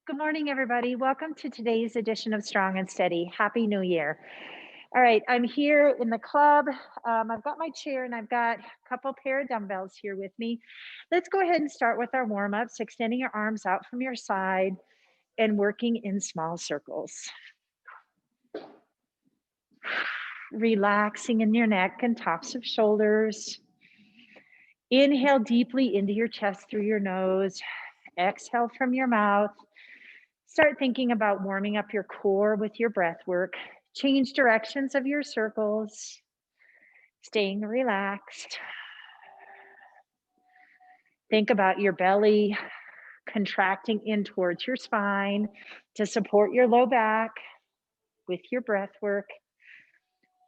Good morning, everybody. Welcome to today's edition of Strong and Steady. Happy New Year. All right, I'm here in the club. I've got my chair and I've got a couple pair of dumbbells here with me. Let's go ahead and start with our warm ups, extending your arms out from your side and working in small circles. Relaxing in your neck and tops of shoulders. Inhale deeply into your chest through your nose. Exhale from your mouth. Start thinking about warming up your core with your breath work. Change directions of your circles, staying relaxed. Think about your belly contracting in towards your spine to support your low back with your breath work.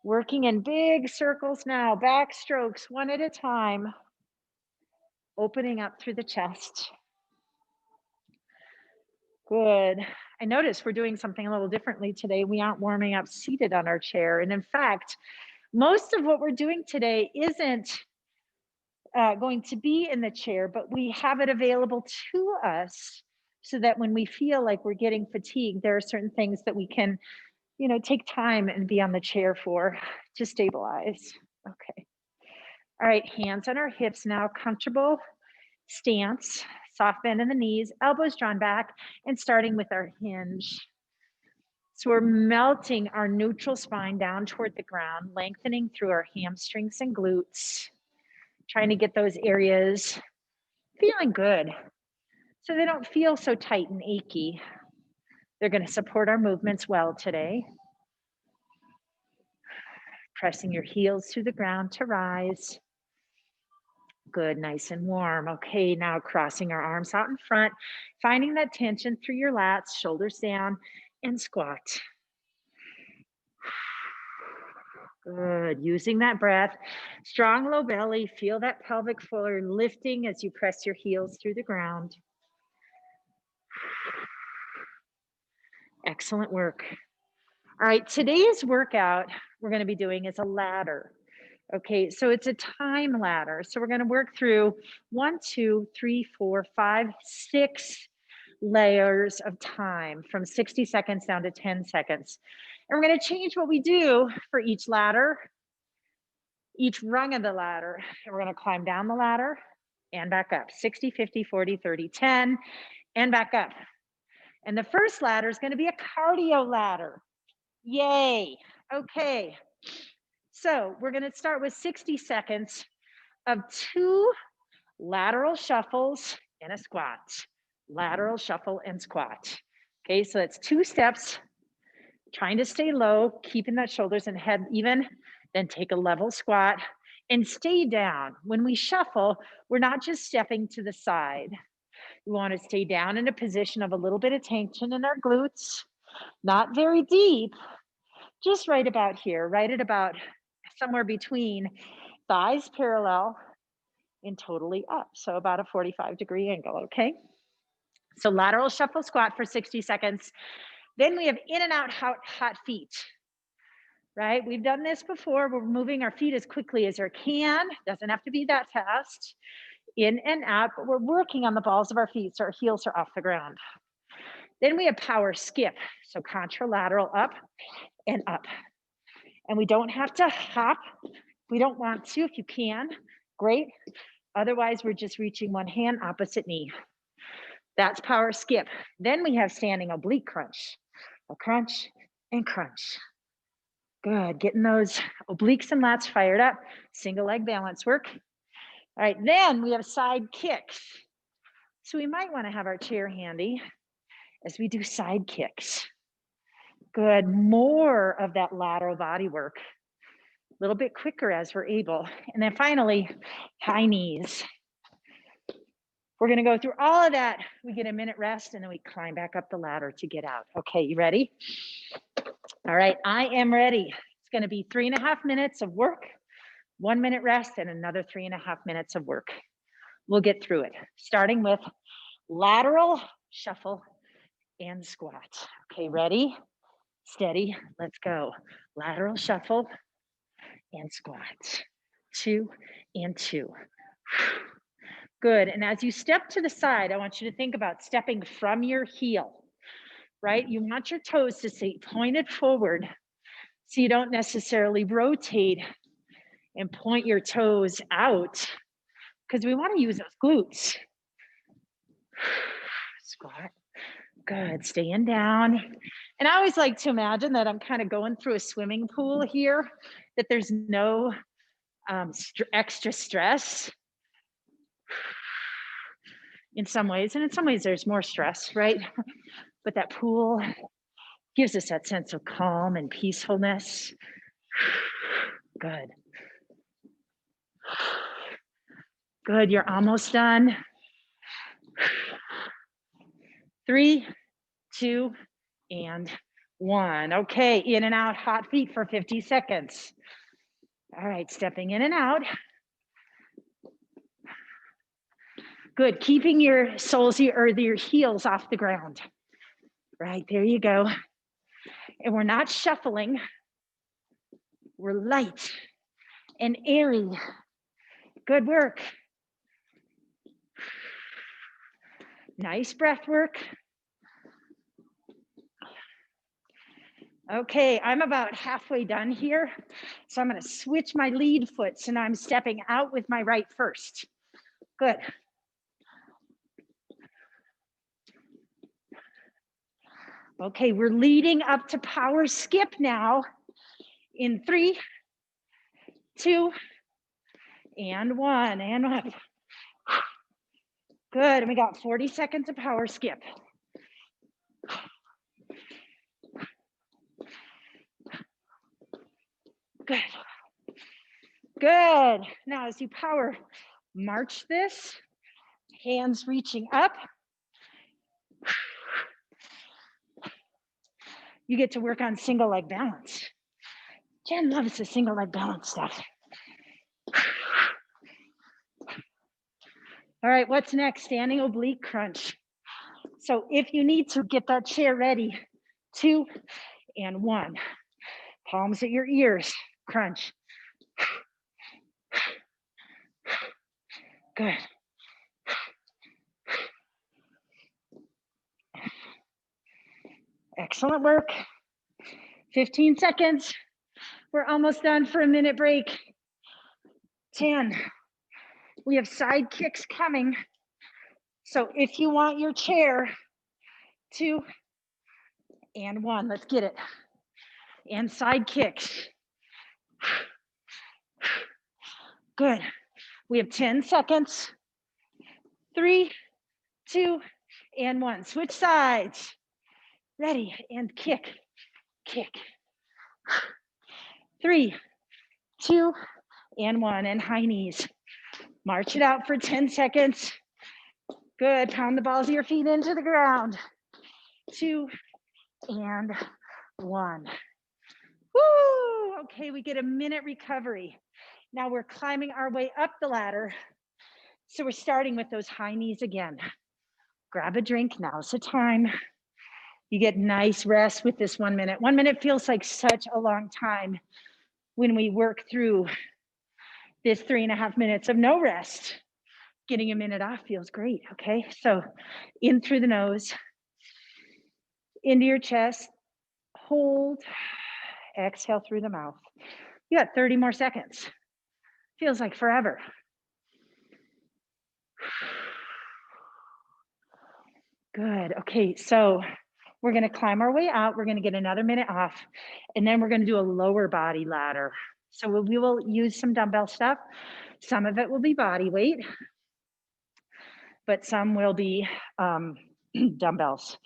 Working in big circles now, back strokes one at a time, opening up through the chest. Good. I noticed we're doing something a little differently today. We aren't warming up seated on our chair. And in fact, most of what we're doing today isn't going to be in the chair, but we have it available to us so that when we feel like we're getting fatigued, there are certain things that we can, take time and be on the chair for to stabilize. Okay. All right, hands on our hips now, comfortable stance, soft bend in the knees, elbows drawn back, and starting with our hinge. So we're melting our neutral spine down toward the ground, lengthening through our hamstrings and glutes, trying to get those areas feeling good so they don't feel so tight and achy. They're going to support our movements well today. Pressing your heels to the ground to rise. Good, nice and warm. Okay, now crossing our arms out in front, finding that tension through your lats, shoulders down, and squat. Good, using that breath. Strong low belly, feel that pelvic floor lifting as you press your heels through the ground. Excellent work. All right, today's workout we're going to be doing is a ladder. Okay, so it's a time ladder. So we're going to work through 1, 2, 3, 4, 5, 6 layers of time from 60 seconds down to 10 seconds. And we're going to change what we do for each ladder, each rung of the ladder. And we're going to climb down the ladder and back up 60, 50, 40, 30, 10, and back up. And the first ladder is going to be a cardio ladder. Yay. Okay. So we're going to start with 60 seconds of 2 lateral shuffles and a squat. Lateral shuffle and squat. Okay, so that's 2 steps, trying to stay low, keeping that shoulders and head even, then take a level squat and stay down. When we shuffle, we're not just stepping to the side. We want to stay down in a position of a little bit of tension in our glutes, not very deep, just right about here, right at about somewhere between thighs parallel and totally up. So about a 45-degree angle, okay? So lateral shuffle squat for 60 seconds. Then we have in and out hot feet, right? We've done this before. We're moving our feet as quickly as we can. Doesn't have to be that fast. In and out, but we're working on the balls of our feet so our heels are off the ground. Then we have power skip. So contralateral up and up. And we don't have to hop. We don't want to. If you can, great. Otherwise, we're just reaching one hand, opposite knee. That's power skip. Then we have standing oblique crunch. A crunch and crunch. Good, getting those obliques and lats fired up. Single leg balance work. All right, then we have side kicks. So we might want to have our chair handy as we do side kicks. Good, more of that lateral body work. A little bit quicker as we're able. And then finally, high knees. We're going to go through all of that. We get a minute rest and then we climb back up the ladder to get out. Okay, you ready? All right, I am ready. It's going to be 3.5 minutes of work, 1 minute rest, and another 3.5 minutes of work. We'll get through it, starting with lateral shuffle and squat. Okay, ready? Steady, let's go. Lateral shuffle and squat. 2 and 2. Good, and as you step to the side, I want you to think about stepping from your heel. right? You want your toes to stay pointed forward so you don't necessarily rotate and point your toes out because we want to use those glutes. Squat. Good, staying down. And I always like to imagine that I'm kind of going through a swimming pool here, that there's no extra stress in some ways. And in some ways, there's more stress, right? But that pool gives us that sense of calm and peacefulness. Good. Good, you're almost done. 3, 2, and 1. Okay, in and out, hot feet for 50 seconds. All right, stepping in and out. Good, keeping your soles or your heels off the ground. Right, there you go. And we're not shuffling. We're light and airy. Good work. Nice breath work. Okay, I'm about halfway done here. So I'm gonna switch my lead foot. So now I'm stepping out with my right first. Good. Okay, we're leading up to power skip now in 3, 2, and 1, and up. Good, and we got 40 seconds of power skip. Good. Good. Now as you power march this, hands reaching up. You get to work on single leg balance. Jen loves the single leg balance stuff. All right, what's next? Standing oblique crunch. So if you need to, get that chair ready. 2, and 1. Palms at your ears, crunch. Good. Excellent work. 15 seconds. We're almost done for a minute break. 10. We have side kicks coming. So if you want your chair, 2, and 1. Let's get it. And side kicks. Good. We have 10 seconds. 3, 2, and 1. Switch sides. Ready, and kick, kick. 3, 2, and 1, and high knees. March it out for 10 seconds. Good, pound the balls of your feet into the ground. 2, and 1. Woo, okay, we get a minute recovery. Now we're climbing our way up the ladder. So we're starting with those high knees again. Grab a drink, now's the time. You get nice rest with this 1 minute. 1 minute feels like such a long time when we work through this 3.5 minutes of no rest. Getting a minute off feels great, okay? So in through the nose, into your chest, hold, exhale through the mouth. You got 30 more seconds. Feels like forever. Good, okay, so we're gonna climb our way out. We're gonna get another minute off, and then we're gonna do a lower body ladder. So we will use some dumbbell stuff. Some of it will be body weight, but some will be dumbbells.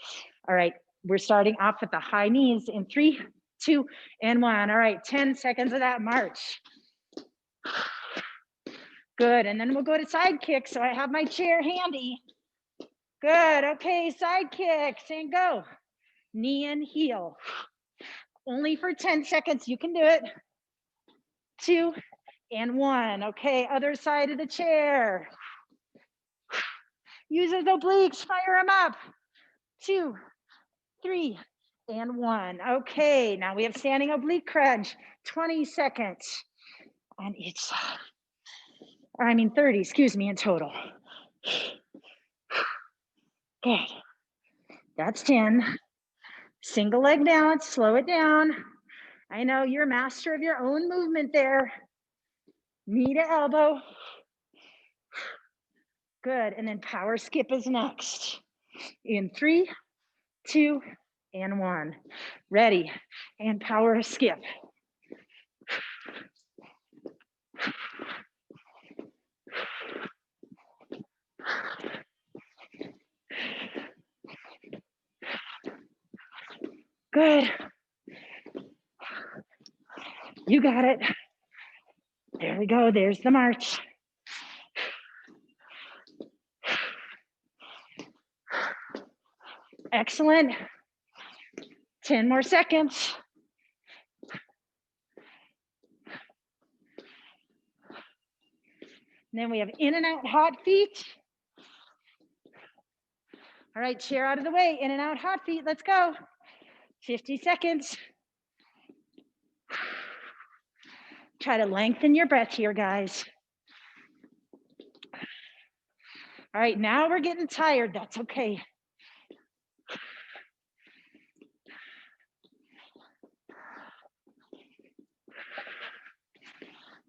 All right, we're starting off with the high knees in 3, 2, and 1. All right, 10 seconds of that march. Good, and then we'll go to side kicks. So I have my chair handy. Good, okay, side kicks and go. Knee and heel. Only for 10 seconds, you can do it. 2, and 1. Okay, other side of the chair. Use those obliques, fire them up. 2, 3, and 1. Okay, now we have standing oblique crunch. 20 seconds on each side. Or I mean 30, excuse me, in total. Good. That's 10. Single leg down, slow it down. I know you're a master of your own movement there. Knee to elbow. Good, and then power skip is next. In 3, 2, and 1. Ready, and power skip. Good. You got it. There we go, there's the march. Excellent. 10 more seconds. And then we have in and out hot feet. All right, chair out of the way, in and out hot feet, let's go. 50 seconds. Try to lengthen your breath here, guys. All right, now we're getting tired, that's okay.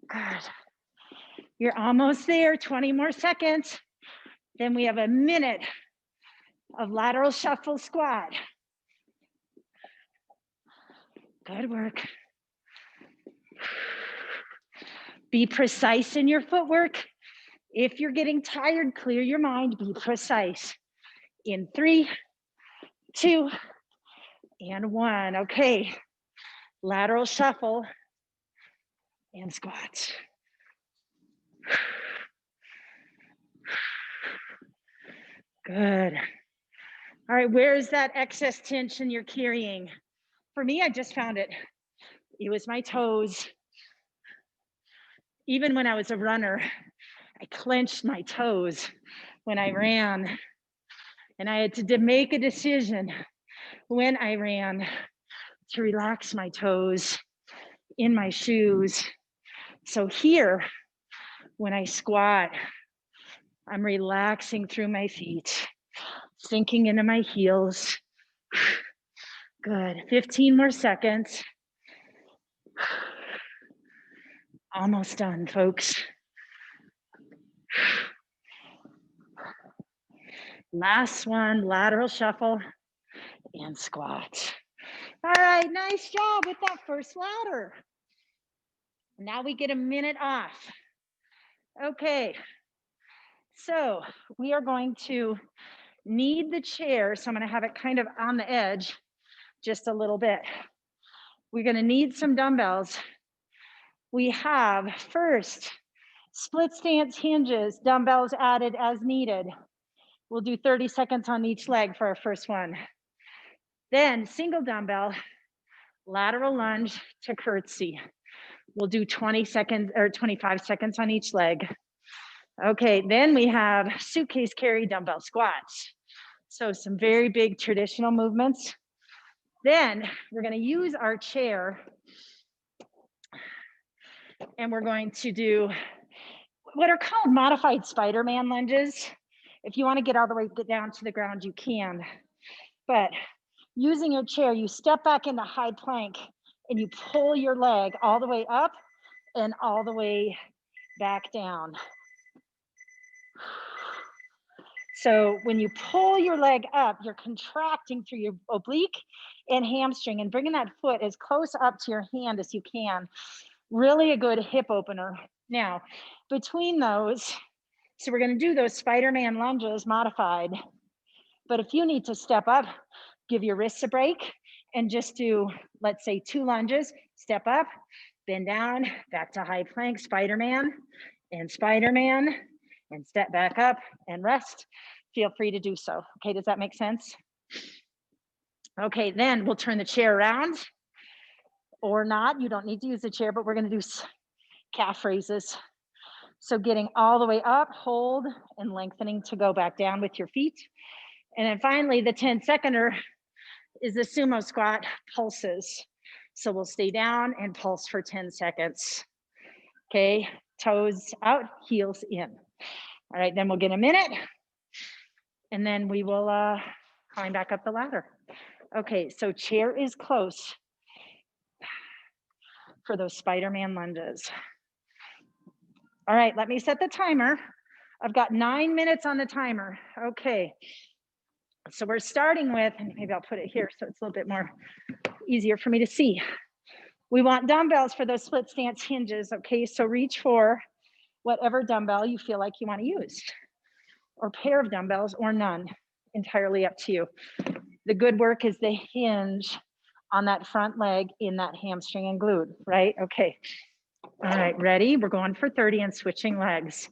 Good. You're almost there, 20 more seconds. Then we have a minute of lateral shuffle squat. Good work. Be precise in your footwork. If you're getting tired, clear your mind, be precise. In 3, 2, and 1. Okay, lateral shuffle and squats. Good. All right, where is that excess tension you're carrying? For me, I just found it. It was my toes. Even when I was a runner, I clenched my toes when I ran. And I had to make a decision when I ran to relax my toes in my shoes. So here, when I squat, I'm relaxing through my feet, sinking into my heels. Good, 15 more seconds. Almost done, folks. Last one, lateral shuffle and squat. All right, nice job with that first ladder. Now we get a minute off. Okay, so we are going to need the chair. So I'm gonna have it kind of on the edge just a little bit. We're gonna need some dumbbells. We have first, split stance hinges, dumbbells added as needed. We'll do 30 seconds on each leg for our first one. Then single dumbbell, lateral lunge to curtsy. We'll do 20 seconds or 25 seconds on each leg. Okay, then we have suitcase carry dumbbell squats. So some very big traditional movements. Then we're gonna use our chair and we're going to do what are called modified Spider-Man lunges. If you wanna get all the way down to the ground, you can. But using your chair, you step back into high plank and you pull your leg all the way up and all the way back down. So when you pull your leg up, you're contracting through your oblique and hamstring and bringing that foot as close up to your hand as you can. Really a good hip opener. Now, between those, so we're gonna do those Spider-Man lunges modified, but if you need to step up, give your wrists a break and just do, let's say 2 lunges, step up, bend down, back to high plank, Spider-Man, and step back up and rest. Feel free to do so. Okay, does that make sense? Okay, then we'll turn the chair around or not. You don't need to use the chair, but we're gonna do calf raises. So getting all the way up, hold, and lengthening to go back down with your feet. And then finally, the 10-seconder is the sumo squat pulses. So we'll stay down and pulse for 10 seconds. Okay, toes out, heels in. All right, then we'll get a minute and then we will climb back up the ladder. Okay, so chair is close for those Spider-Man lunges. All right, let me set the timer. I've got 9 minutes on the timer. Okay, so we're starting with, and maybe I'll put it here so it's a little bit more easier for me to see. We want dumbbells for those split stance hinges. Okay, so reach for whatever dumbbell you feel like you want to use, or pair of dumbbells, or none, entirely up to you. The good work is the hinge on that front leg in that hamstring and glute, right? Okay. All right, ready? We're going for 30 and switching legs.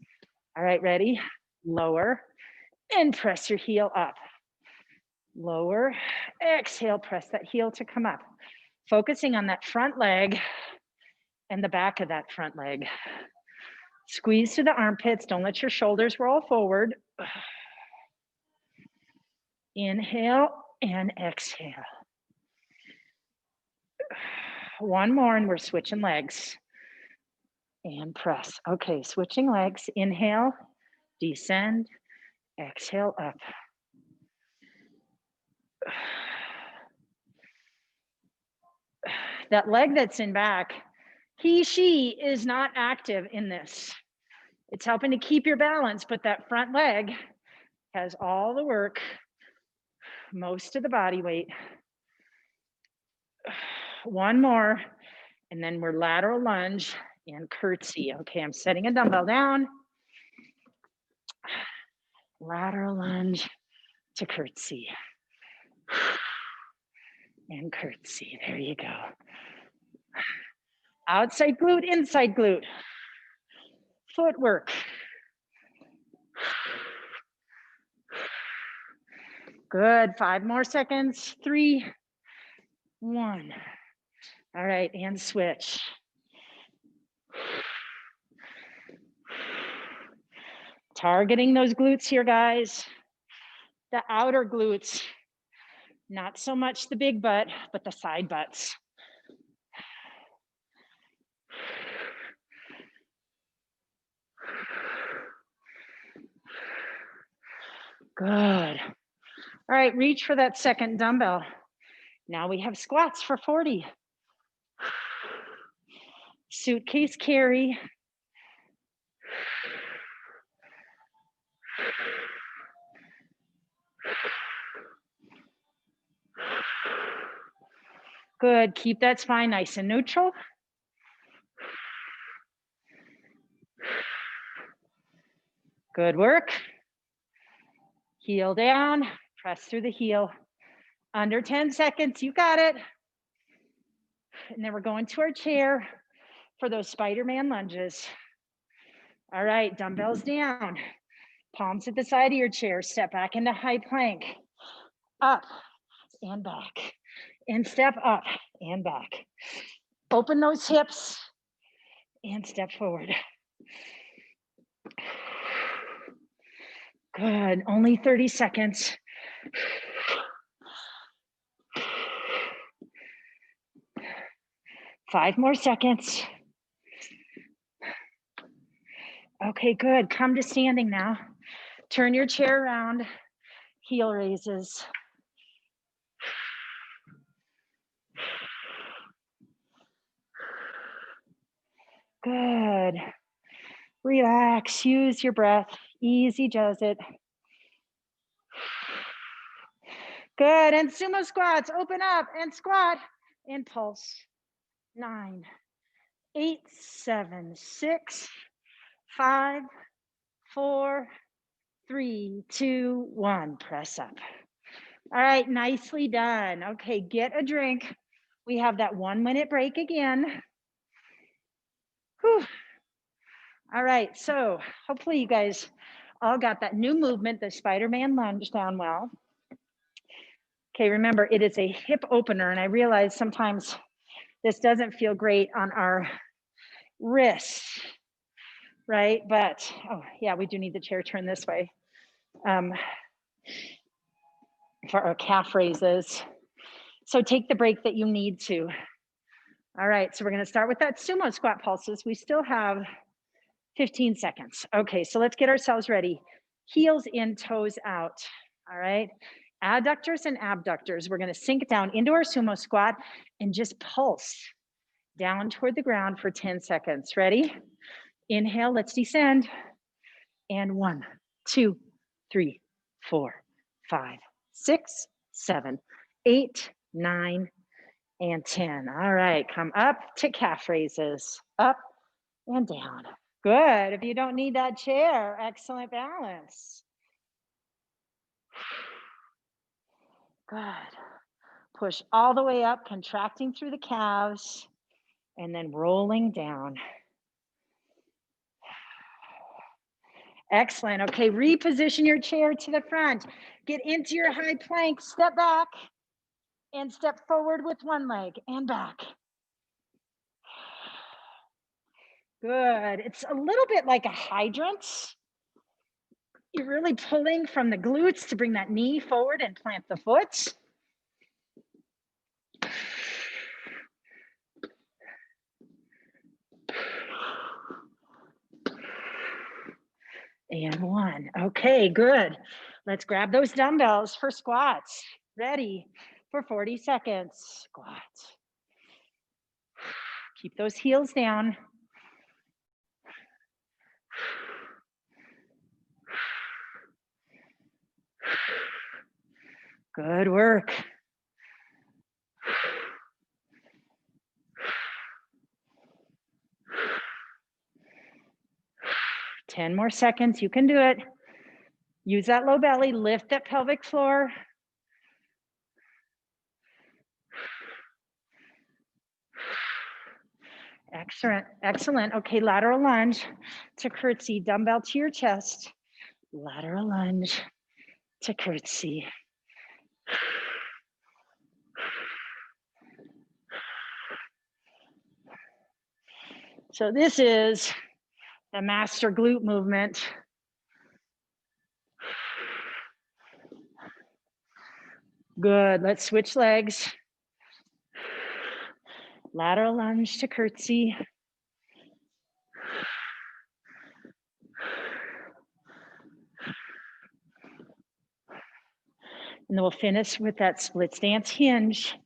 All right, ready? Lower and press your heel up. Lower, exhale, press that heel to come up. Focusing on that front leg and the back of that front leg. Squeeze to the armpits. Don't let your shoulders roll forward. Inhale and exhale. One more and we're switching legs. And press. Okay, switching legs. Inhale, descend, exhale up. That leg that's in back, she is not active in this. It's helping to keep your balance, but that front leg has all the work, most of the body weight. One more, and then we're lateral lunge and curtsy. Okay, I'm setting a dumbbell down. Lateral lunge to curtsy. And curtsy, there you go. Outside glute, inside glute. Footwork. Good, 5 more seconds. 3, 1. All right, and switch. Targeting those glutes here, guys. The outer glutes, not so much the big butt, but the side butts. Good. All right, reach for that second dumbbell. Now we have squats for 40. Suitcase carry. Good, keep that spine nice and neutral. Good work. Heel down, press through the heel. Under 10 seconds, you got it. And then we're going to our chair for those Spider-Man lunges. All right, dumbbells down. Palms at the side of your chair. Step back into high plank. Up and back. And step up and back. Open those hips and step forward. Good, only 30 seconds. Five more seconds. Okay, good. Come to standing now. Turn your chair around. Heel raises. Good. Relax. Use your breath. Easy does it. Good. And sumo squats. Open up and squat and pulse. 9, 8, 7, 6, 5, 4, 3, 2, 1. Press up. All right, nicely done. Okay, get a drink. We have that 1 minute break again. Whew. All right, so hopefully you guys all got that new movement, the Spider-Man lunge down well. Okay, remember it is a hip opener, and I realize sometimes this doesn't feel great on our wrists, right? But, oh yeah, we do need the chair turned this way for our calf raises. So take the break that you need to. All right, so we're gonna start with that sumo squat pulses. We still have 15 seconds. Okay, so let's get ourselves ready. Heels in, toes out, all right? Adductors and abductors. We're gonna sink down into our sumo squat and just pulse down toward the ground for 10 seconds. Ready? Inhale, let's descend. And 1, 2, 3, 4, 5, 6, 7, 8, 9, and 10. All right, come up to calf raises. Up and down. Good. If you don't need that chair, excellent balance. Good. Push all the way up, contracting through the calves, and then rolling down. Excellent. Okay, reposition your chair to the front. Get into your high plank, step back, and step forward with one leg and back. Good. It's a little bit like a hydrant. You're really pulling from the glutes to bring that knee forward and plant the foot. And 1. Okay, good. Let's grab those dumbbells for squats. Ready for 40 seconds. Squat. Keep those heels down. Good work. Ten more seconds. You can do it. Use that low belly, lift that pelvic floor. Excellent, excellent. Okay, lateral lunge to curtsy, dumbbell to your chest. Lateral lunge to curtsy. So this is the master glute movement. Good, let's switch legs. Lateral lunge to curtsy. And then we'll finish with that split stance hinge,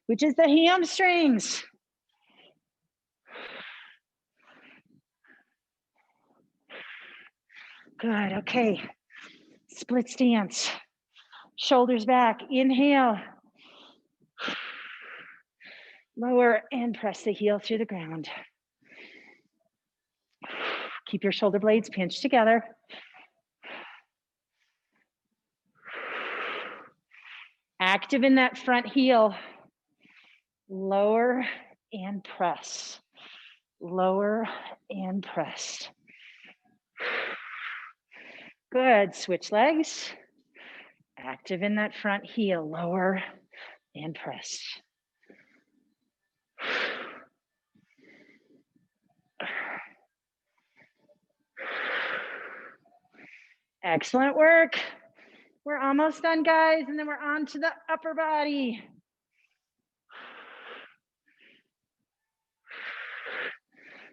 which is the hamstrings. Good, okay. Split stance. Shoulders back, inhale. Lower and press the heel through the ground. Keep your shoulder blades pinched together. Active in that front heel. Lower and press. Lower and press. Good, switch legs. Active in that front heel, lower and press. Excellent work. We're almost done, guys, and then we're on to the upper body.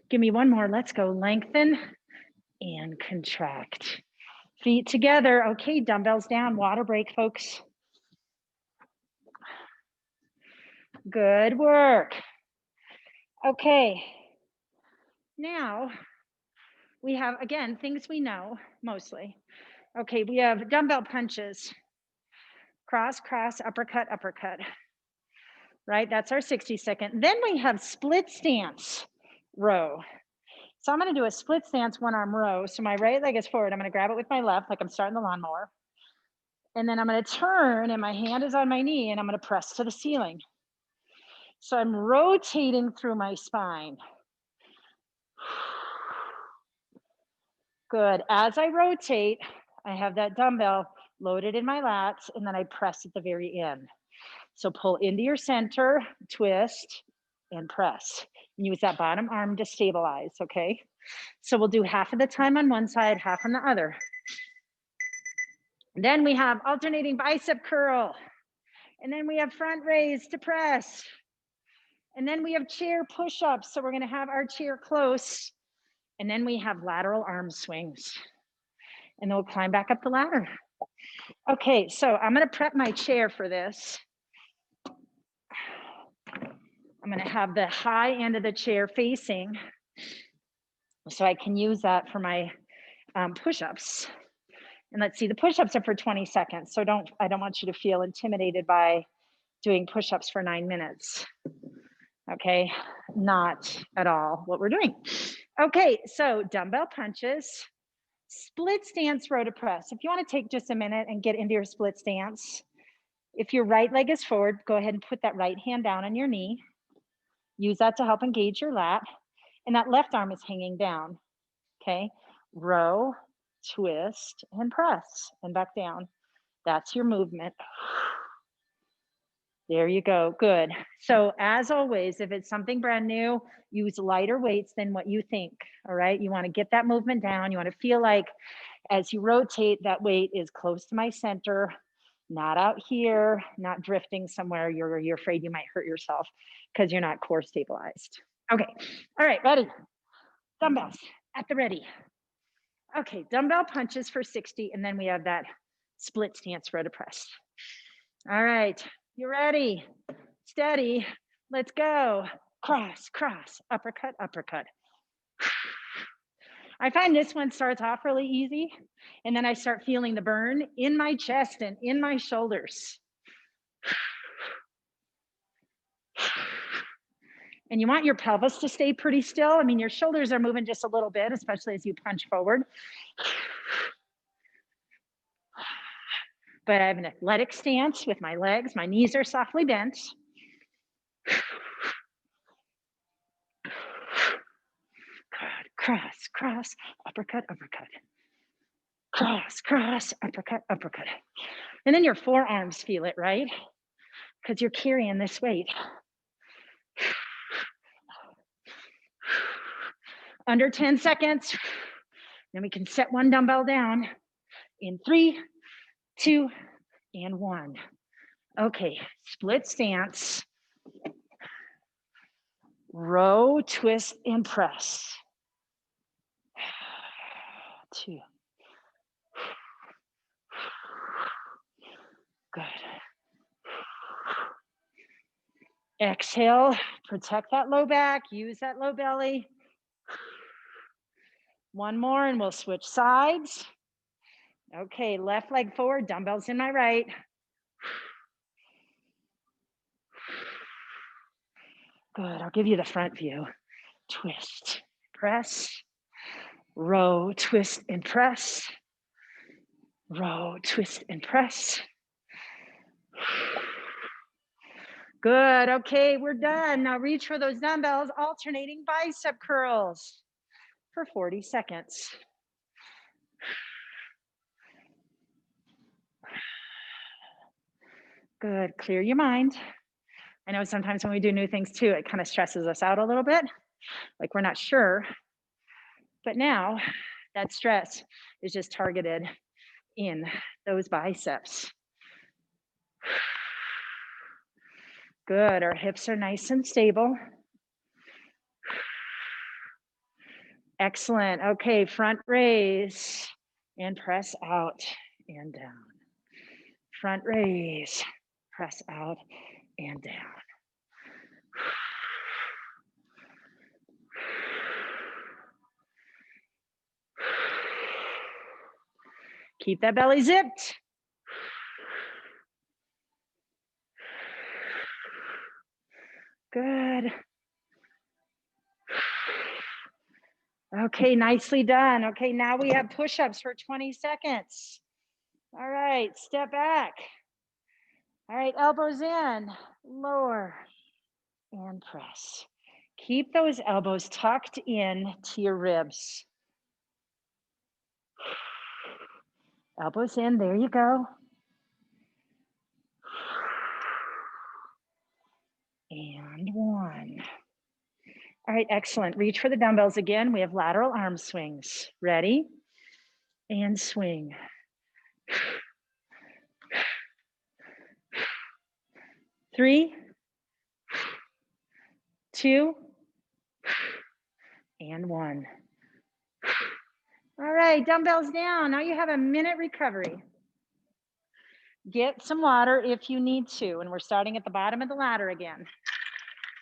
Give me one more, let's go. Lengthen and contract. Feet together, okay, dumbbells down, water break, folks. Good work. Okay, now we have, again, things we know mostly. Okay, we have dumbbell punches. Cross, cross, uppercut, uppercut. Right, that's our 60-second. Then we have split stance row. So I'm gonna do a split stance one arm row. So my right leg is forward. I'm gonna grab it with my left, like I'm starting the lawnmower. And then I'm gonna turn and my hand is on my knee and I'm gonna press to the ceiling. So I'm rotating through my spine. Good, as I rotate, I have that dumbbell loaded in my lats and then I press at the very end. So pull into your center, twist, and press. Use that bottom arm to stabilize, okay? So we'll do half of the time on one side, half on the other. And then we have alternating bicep curl. And then we have front raise to press. And then we have chair push-ups. So we're gonna have our chair close. And then we have lateral arm swings. And then we'll climb back up the ladder. Okay, so I'm gonna prep my chair for this. I'm gonna have the high end of the chair facing so I can use that for my push-ups. And let's see, the push-ups are for 20 seconds. So I don't want you to feel intimidated by doing push-ups for 9 minutes. Okay, not at all what we're doing. Okay, so dumbbell punches, split stance row to press. If you want to take just a minute and get into your split stance, if your right leg is forward, go ahead and put that right hand down on your knee. Use that to help engage your lat. And that left arm is hanging down. Okay, row, twist, and press, and back down. That's your movement. There you go. Good. So as always, if it's something brand new, use lighter weights than what you think. All right. You want to get that movement down. You want to feel like as you rotate, that weight is close to my center, not out here, not drifting somewhere you're afraid you might hurt yourself because you're not core stabilized. Okay. All right. Ready. Dumbbells at the ready. Okay. Dumbbell punches for 60. And then we have that split stance row to press. All right. You ready? Steady. Let's go. Cross, cross, uppercut, uppercut. I find this one starts off really easy, and then I start feeling the burn in my chest and in my shoulders. And you want your pelvis to stay pretty still. I mean, your shoulders are moving just a little bit, especially as you punch forward. But I have an athletic stance with my legs. My knees are softly bent. Cross, cross, uppercut, uppercut. Cross, cross, uppercut, uppercut. And then your forearms feel it, right? Because you're carrying this weight. Under 10 seconds. Then we can set one dumbbell down in 3, 2, and 1. Okay, split stance. Row, twist, and press. 2. Good. Exhale, protect that low back, use that low belly. One more and we'll switch sides. Okay, left leg forward, dumbbells in my right. Good, I'll give you the front view. Twist, press, row, twist, and press. Row, twist, and press. Good, okay, we're done. Now reach for those dumbbells, alternating bicep curls for 40 seconds. Good, clear your mind. I know sometimes when we do new things too, it kind of stresses us out a little bit, like we're not sure. But now that stress is just targeted in those biceps. Good, our hips are nice and stable. Excellent, okay, front raise and press out and down. Front raise, press out and down. Keep that belly zipped. Good. Okay, nicely done. Okay, now we have push-ups for 20 seconds. All right, step back. All right, elbows in, lower, and press. Keep those elbows tucked in to your ribs. Elbows in, there you go. And 1. All right, excellent. Reach for the dumbbells again. We have lateral arm swings. Ready? And swing. 3, 2, and 1. All right, dumbbells down. Now you have a minute recovery. Get some water if you need to. And we're starting at the bottom of the ladder again.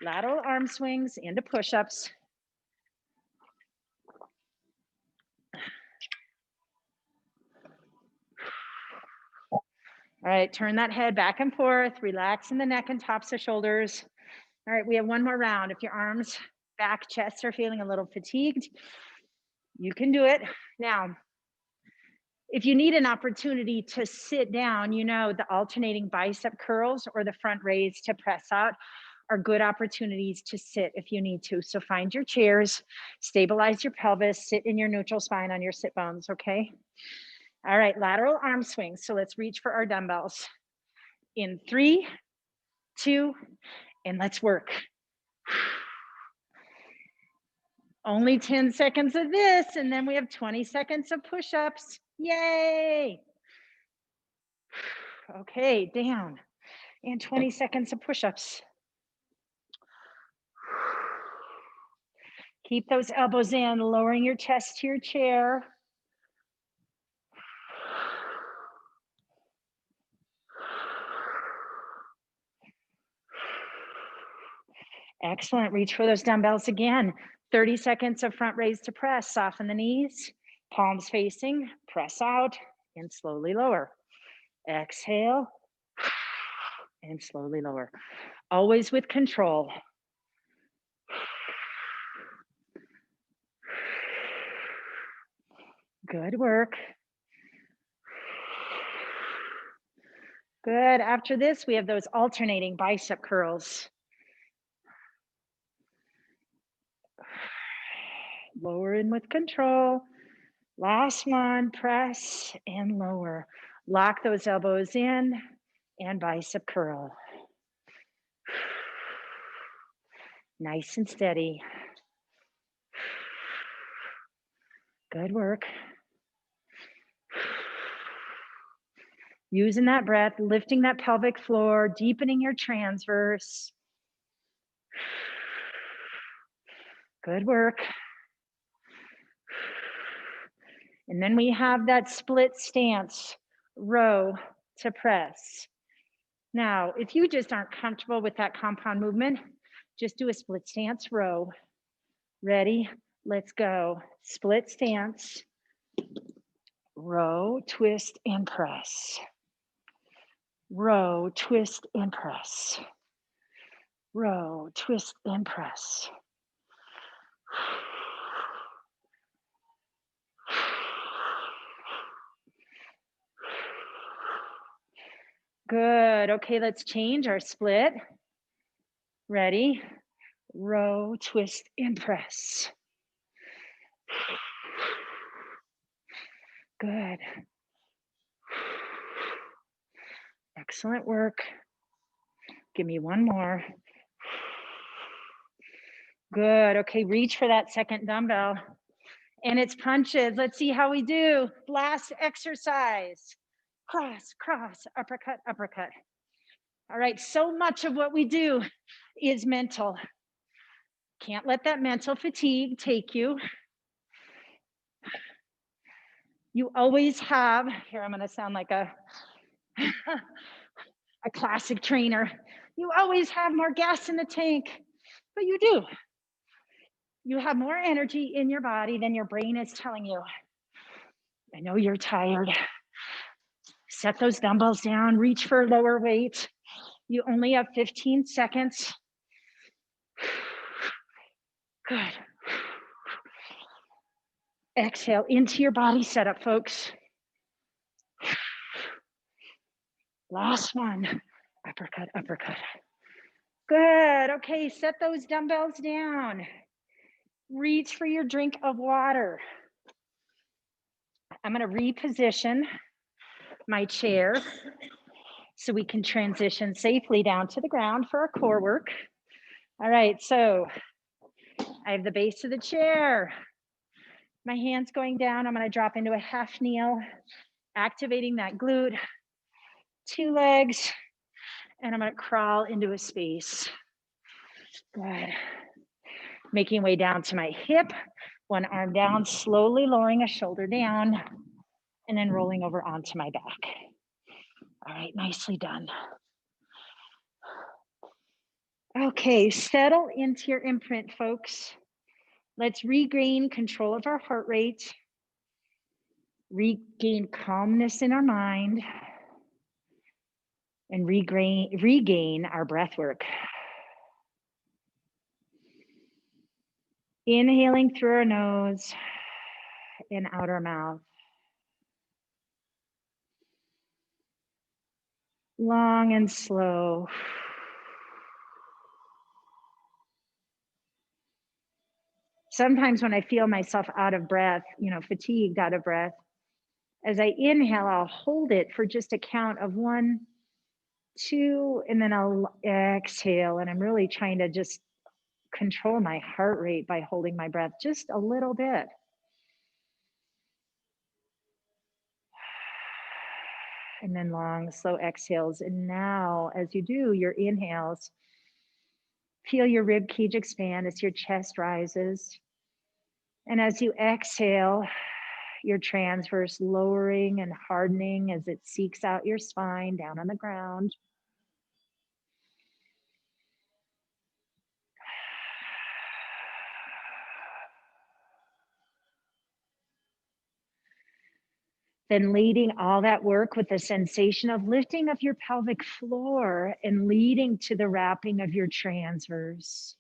Lateral arm swings into push-ups. All right, turn that head back and forth, relax in the neck and tops of shoulders. All right, we have one more round. If your arms, back, chest are feeling a little fatigued, you can do it. Now, if you need an opportunity to sit down, you know the alternating bicep curls or the front raise to press out are good opportunities to sit if you need to. So find your chairs, stabilize your pelvis, sit in your neutral spine on your sit bones, okay? All right, lateral arm swings. So let's reach for our dumbbells. In 3, 2, and let's work. Only 10 seconds of this, and then we have 20 seconds of push-ups. Yay! Okay, down. And 20 seconds of push-ups. Keep those elbows in, lowering your chest to your chair. Excellent, reach for those dumbbells again. 30 seconds of front raise to press, soften the knees, palms facing, press out, and slowly lower. Exhale, and slowly lower. Always with control. Good work. Good, after this, we have those alternating bicep curls. Lower in with control. Last one, press and lower. Lock those elbows in and bicep curl. Nice and steady. Good work. Using that breath, lifting that pelvic floor, deepening your transverse. Good work. And then we have that split stance, row to press. Now, if you just aren't comfortable with that compound movement, just do a split stance row. Ready? Let's go. Split stance, row, twist, and press. Row, twist, and press. Row, twist, and press. Good. Okay, let's change our split. Ready? Row, twist, and press. Good. Excellent work. Give me one more. Good. Okay, reach for that second dumbbell. And it's punches. Let's see how we do. Last exercise. Cross, cross, uppercut, uppercut. All right, so much of what we do is mental. Can't let that mental fatigue take you. You always have, here I'm gonna sound like a classic trainer. You always have more gas in the tank, but you do. You have more energy in your body than your brain is telling you. I know you're tired. Set those dumbbells down, reach for lower weight. You only have 15 seconds. Good. Exhale into your body setup, folks. Last one. Uppercut, uppercut. Good. Okay, set those dumbbells down. Reach for your drink of water. I'm going to reposition my chair so we can transition safely down to the ground for our core work. All right, so I have the base of the chair. My hands going down. I'm going to drop into a half kneel, activating that glute, 2 legs, and I'm going to crawl into a space. Good. Making way down to my hip, one arm down, slowly lowering a shoulder down, and then rolling over onto my back. All right, nicely done. Okay, settle into your imprint, folks. Let's regain control of our heart rate, regain calmness in our mind, and regain our breath work. Inhaling through our nose and out our mouth. Long and slow. Sometimes when I feel myself out of breath, fatigued, out of breath, as I inhale, I'll hold it for just a count of 1, 2, and then I'll exhale. And I'm really trying to just control my heart rate by holding my breath just a little bit. And then long, slow exhales. And now, as you do your inhales, feel your rib cage expand as your chest rises. And as you exhale, your transverse lowering and hardening as it seeks out your spine down on the ground. Then leading all that work with the sensation of lifting of your pelvic floor and leading to the wrapping of your transverse.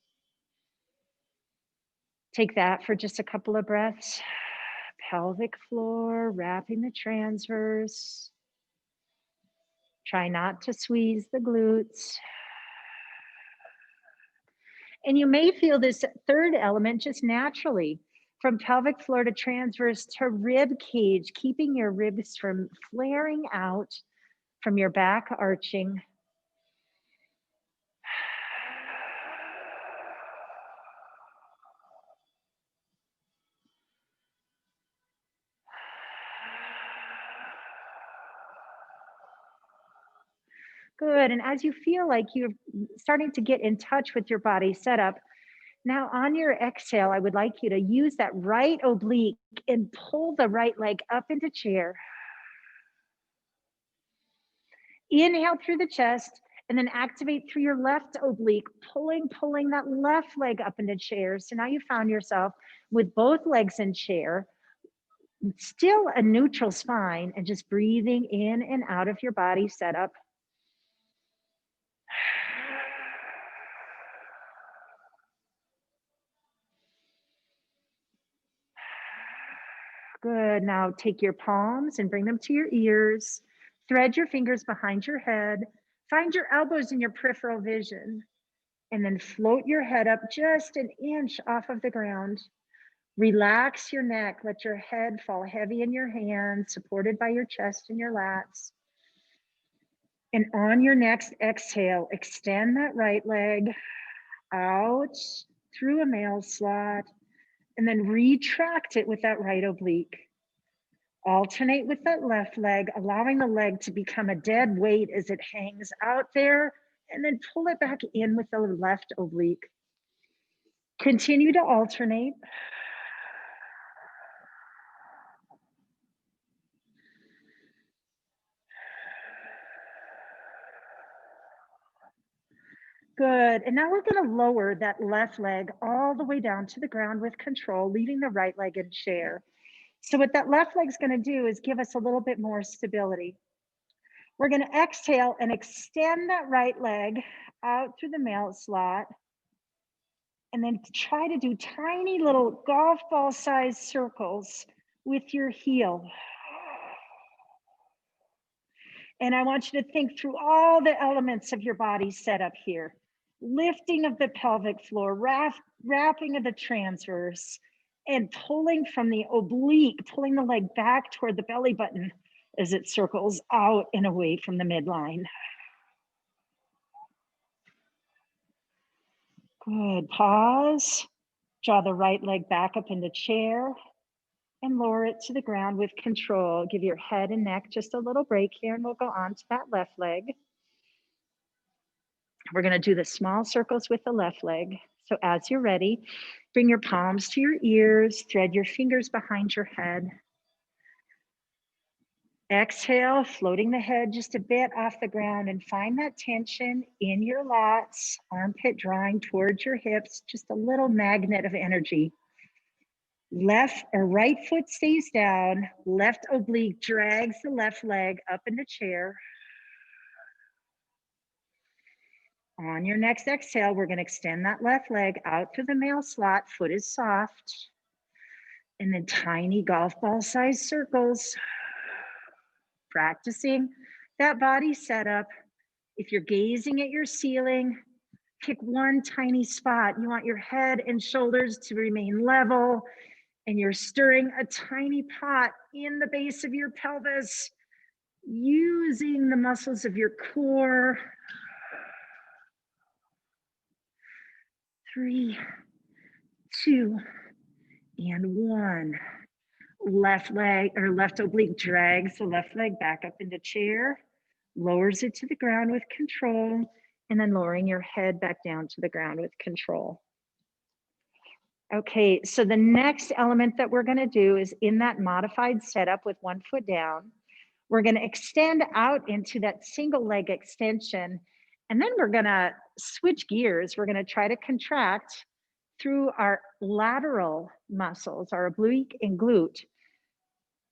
Take that for just a couple of breaths. Pelvic floor, wrapping the transverse. Try not to squeeze the glutes. And you may feel this third element just naturally from pelvic floor to transverse to rib cage, keeping your ribs from flaring out from your back arching. Good. And as you feel like you're starting to get in touch with your body setup, now on your exhale, I would like you to use that right oblique and pull the right leg up into chair. Inhale through the chest and then activate through your left oblique, pulling that left leg up into chair. So now you found yourself with both legs in chair, still a neutral spine, and just breathing in and out of your body setup. Good. Now take your palms and bring them to your ears. Thread your fingers behind your head. Find your elbows in your peripheral vision. And then float your head up just an inch off of the ground. Relax your neck. Let your head fall heavy in your hands, supported by your chest and your lats. And on your next exhale, extend that right leg out through a male slot, and then retract it with that right oblique. Alternate with that left leg, allowing the leg to become a dead weight as it hangs out there, and then pull it back in with the left oblique. Continue to alternate. Good. And now we're going to lower that left leg all the way down to the ground with control, leaving the right leg in chair. So what that left leg's going to do is give us a little bit more stability. We're going to exhale and extend that right leg out through the male slot. And then try to do tiny little golf ball sized circles with your heel. And I want you to think through all the elements of your body set up here. Lifting of the pelvic floor, wrapping of the transverse, and pulling from the oblique, pulling the leg back toward the belly button as it circles out and away from the midline. Good. Pause. Draw the right leg back up into chair and lower it to the ground with control. Give your head and neck just a little break here, and we'll go on to that left leg. We're going to do the small circles with the left leg. So as you're ready, bring your palms to your ears, thread your fingers behind your head. Exhale, floating the head just a bit off the ground, and find that tension in your lats, armpit drawing towards your hips, just a little magnet of energy. Left or right foot stays down, left oblique drags the left leg up into chair. On your next exhale, we're going to extend that left leg out through the male slot, foot is soft. And then tiny golf ball size circles. Practicing that body setup. If you're gazing at your ceiling, pick one tiny spot. You want your head and shoulders to remain level, and you're stirring a tiny pot in the base of your pelvis, using the muscles of your core. 3, 2, and 1. Left leg or left oblique drags the left leg back up into chair, lowers it to the ground with control, and then lowering your head back down to the ground with control. Okay, so the next element that we're going to do is in that modified setup with one foot down, we're going to extend out into that single leg extension, and then we're going to switch gears. We're going to try to contract through our lateral muscles, our oblique and glute,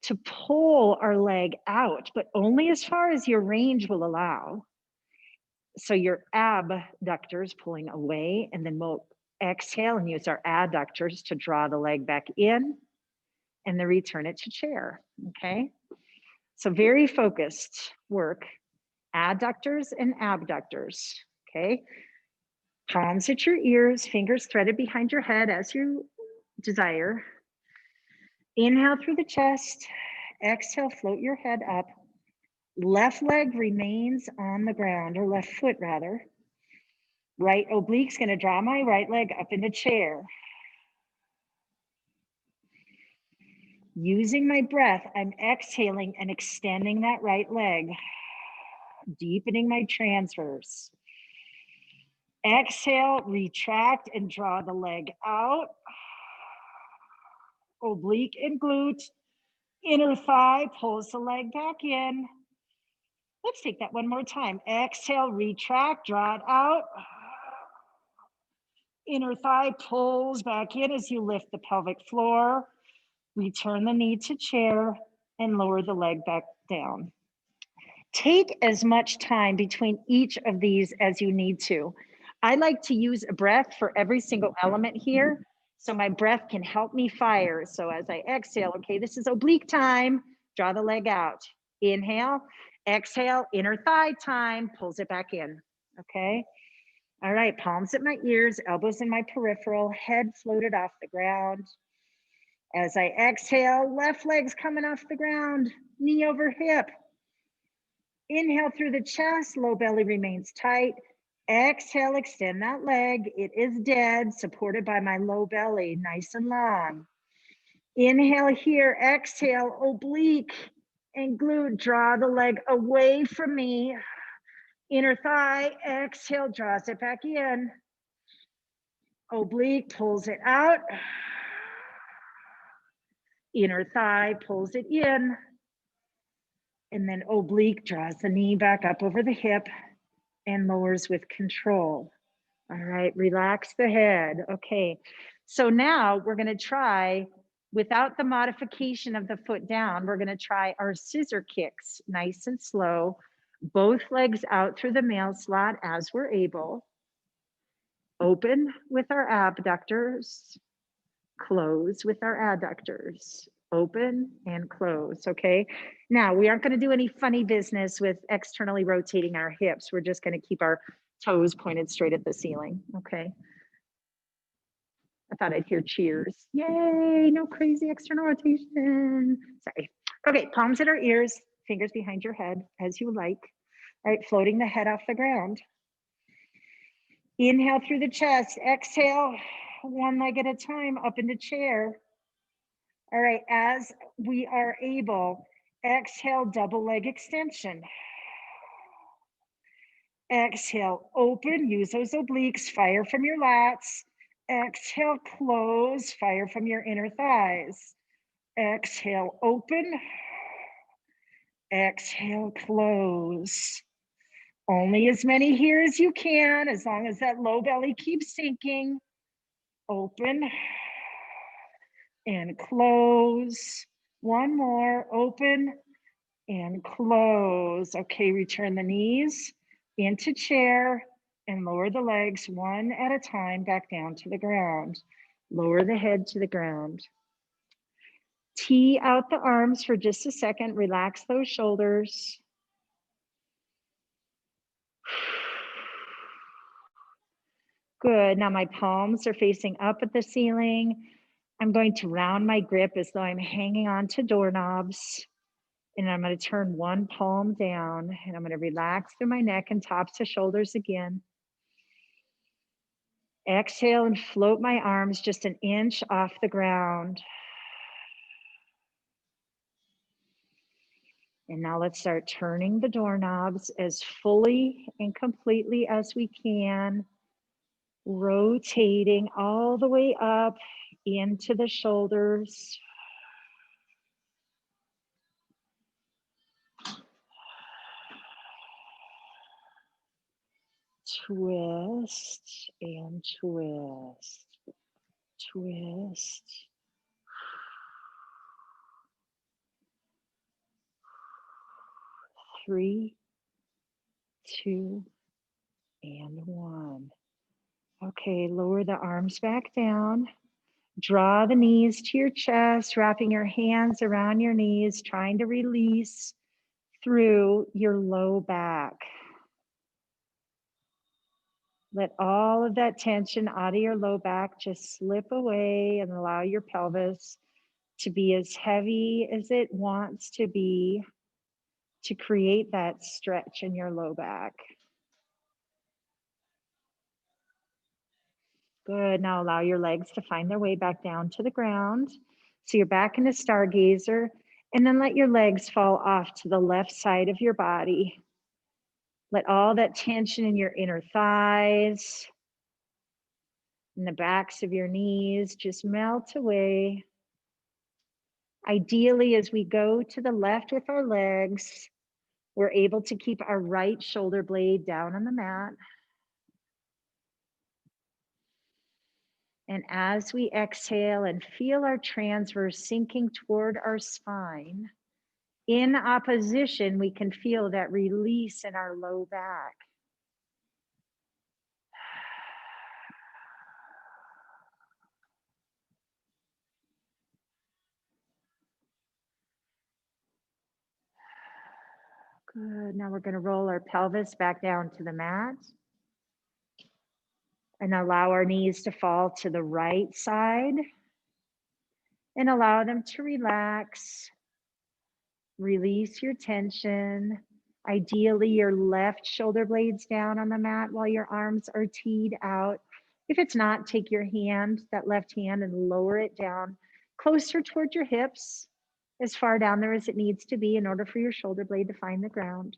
to pull our leg out, but only as far as your range will allow. So your abductors pulling away, and then we'll exhale and use our adductors to draw the leg back in and then return it to chair, okay? So very focused work, adductors and abductors, okay? Palms at your ears, fingers threaded behind your head as you desire. Inhale through the chest, exhale, float your head up. Left leg remains on the ground, or left foot rather. Right oblique's gonna draw my right leg up into chair. Using my breath, I'm exhaling and extending that right leg, deepening my transverse. Exhale, retract and draw the leg out. Oblique and glute. Inner thigh pulls the leg back in. Let's take that one more time. Exhale, retract, draw it out. Inner thigh pulls back in as you lift the pelvic floor. Return the knee to chair and lower the leg back down. Take as much time between each of these as you need to. I like to use a breath for every single element here, so my breath can help me fire. So as I exhale, okay, this is oblique time, draw the leg out. Inhale, exhale, inner thigh time, pulls it back in, okay? All right, palms at my ears, elbows in my peripheral, head floated off the ground. As I exhale, left leg's coming off the ground, knee over hip. Inhale through the chest, low belly remains tight. Exhale, extend that leg. It is dead, supported by my low belly, nice and long. Inhale here, exhale, oblique and glute, draw the leg away from me. Inner thigh, exhale, draws it back in. Oblique pulls it out. Inner thigh pulls it in. And then oblique draws the knee back up over the hip and lowers with control. All right, relax the head. Okay, so now we're gonna try, without the modification of the foot down, we're gonna try our scissor kicks, nice and slow. Both legs out through the male slot as we're able. Open with our abductors, close with our adductors. Open and close, okay? Now, we aren't gonna do any funny business with externally rotating our hips. We're just gonna keep our toes pointed straight at the ceiling, okay? I thought I'd hear cheers. Yay, no crazy external rotation. Sorry. Okay, palms at our ears, fingers behind your head, as you like. All right, floating the head off the ground. Inhale through the chest, exhale, one leg at a time, up into chair. All right, as we are able, exhale, double leg extension. Exhale, open, use those obliques, fire from your lats. Exhale, close, fire from your inner thighs. Exhale, open. Exhale, close. Only as many here as you can, as long as that low belly keeps sinking. Open and close. One more, open and close. Okay, return the knees into chair and lower the legs one at a time back down to the ground. Lower the head to the ground. Tee out the arms for just a second. Relax those shoulders. Good. Now my palms are facing up at the ceiling. I'm going to round my grip as though I'm hanging on to doorknobs. And I'm going to turn one palm down and I'm going to relax through my neck and tops to shoulders again. Exhale and float my arms just an inch off the ground. And now let's start turning the doorknobs as fully and completely as we can, rotating all the way up into the shoulders. Twist and twist, twist. 3, 2, and 1. Okay, lower the arms back down. Draw the knees to your chest, wrapping your hands around your knees, trying to release through your low back. Let all of that tension out of your low back just slip away and allow your pelvis to be as heavy as it wants to be to create that stretch in your low back. Good. Now allow your legs to find their way back down to the ground. So you're back in a stargazer, and then let your legs fall off to the left side of your body. Let all that tension in your inner thighs, in the backs of your knees, just melt away. Ideally, as we go to the left with our legs, we're able to keep our right shoulder blade down on the mat. And as we exhale and feel our transverse sinking toward our spine, in opposition, we can feel that release in our low back. Good. Now we're going to roll our pelvis back down to the mat and allow our knees to fall to the right side and allow them to relax. Release your tension. Ideally, your left shoulder blades down on the mat while your arms are teed out. If it's not, take your hand, that left hand, and lower it down closer toward your hips, as far down there as it needs to be in order for your shoulder blade to find the ground.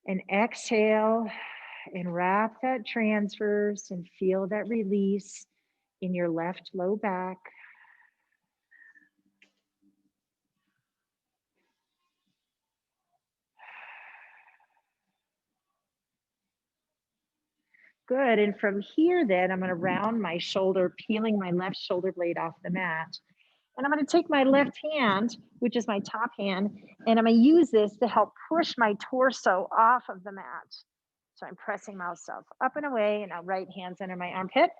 And exhale and wrap that transverse and feel that release in your left low back. Good. And from here, then I'm going to round my shoulder, peeling my left shoulder blade off the mat. And I'm going to take my left hand, which is my top hand, and I'm going to use this to help push my torso off of the mat. So I'm pressing myself up and away, and now right hand's under my armpit.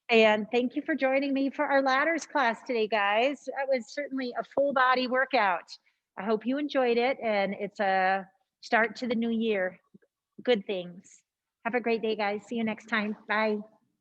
And thank you for joining me for our ladders class today, guys. That was certainly a full body workout. I hope you enjoyed it, and it's a start to the new year. Good things. Have a great day, guys. See you next time. Bye.